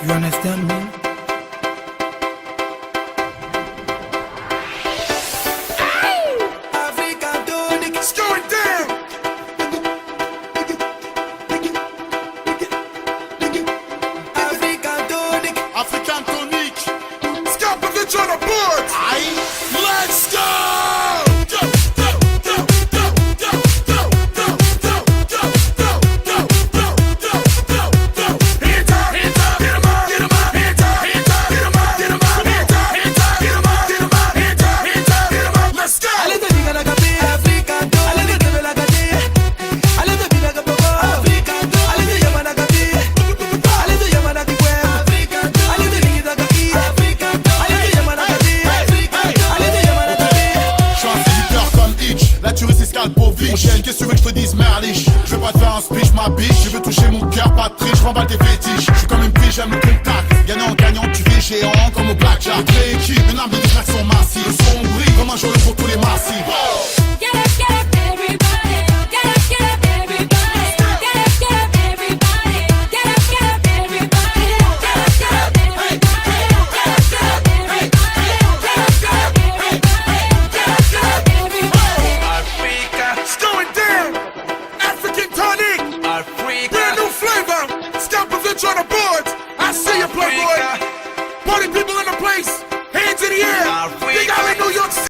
You understand me? Qu'est-ce que tu veux que je te dise, merliche? Je veux pas te faire un speech, ma biche. Je veux toucher mon cœur, pas de triche, je m'emballe tes fétiches. Je suis comme une pige, j'aime le contact. Gagnant, gagnant, tu fais géant comme au blackjack. Une équipe, une arme de distraction massive. Le son brille comme un joyau pour tous les massifs.